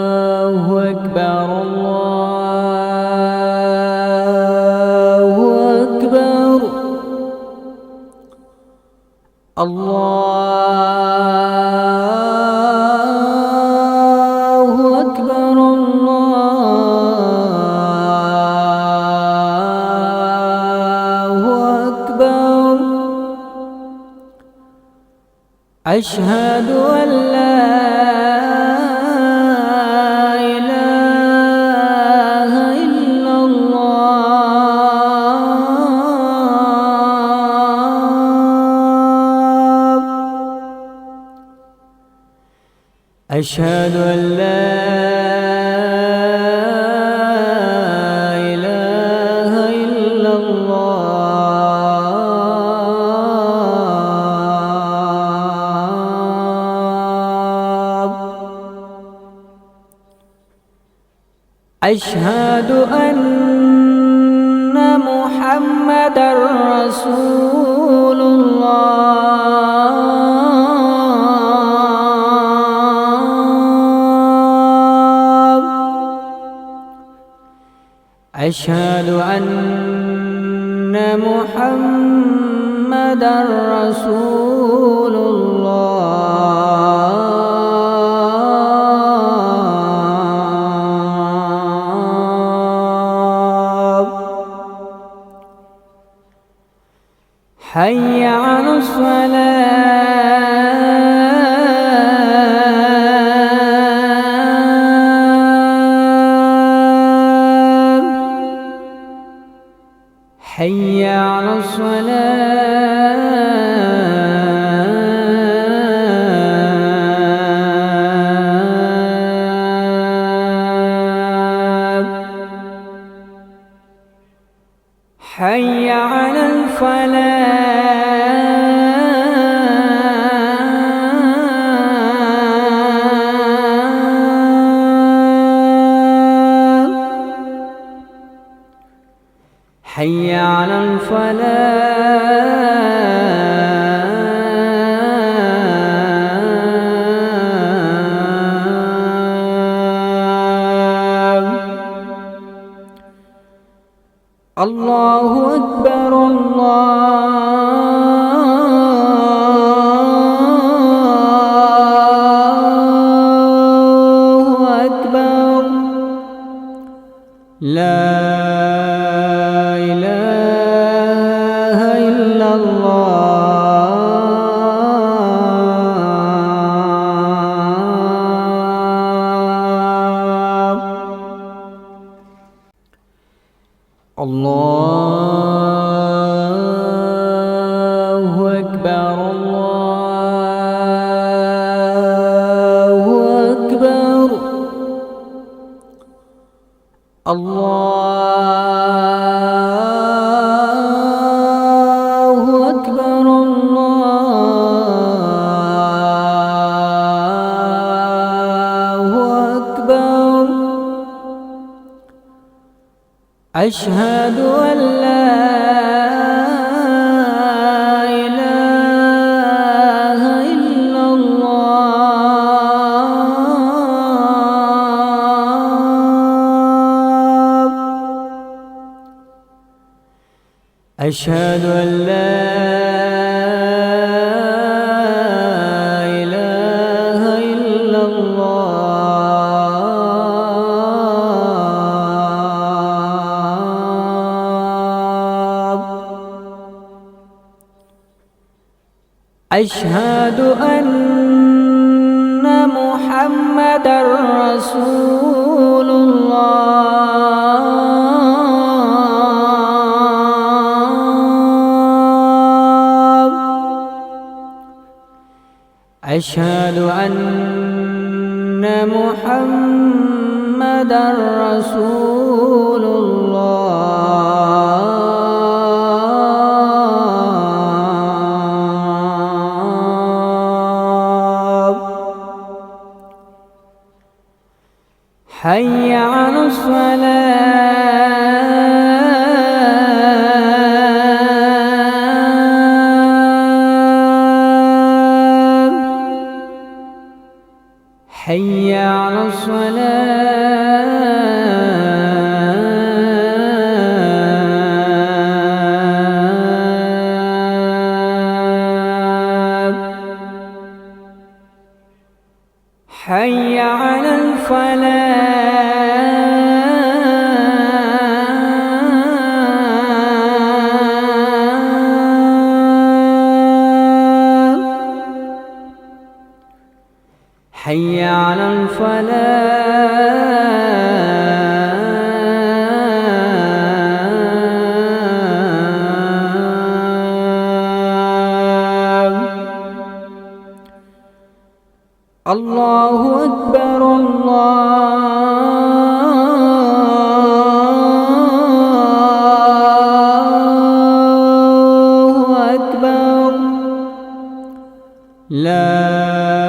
الله أكبر الله أكبر الله أكبر الله أكبر أشهد أن لا إله إلا الله أشهد أن لا إله إلا الله أشهد أن محمدًا رسول الله أشهد أن محمدًا رسول الله حي على الصلاة حي على الصلاة حي على الفلاح حي على الفلاح الله أكبر الله أكبر لا إله إلا الله الله أكبر الله أكبر الله أكبر الله أكبر أشهد أن لا إله إلا الله أشهد أن لا إله إلا الله أشهد أن محمدًا رسول الله أشهد أن محمدًا رسول الله حي على الصلاة حي على الصلاة حي على الفلاح حي على الفلاح الله أكبر الله أكبر لا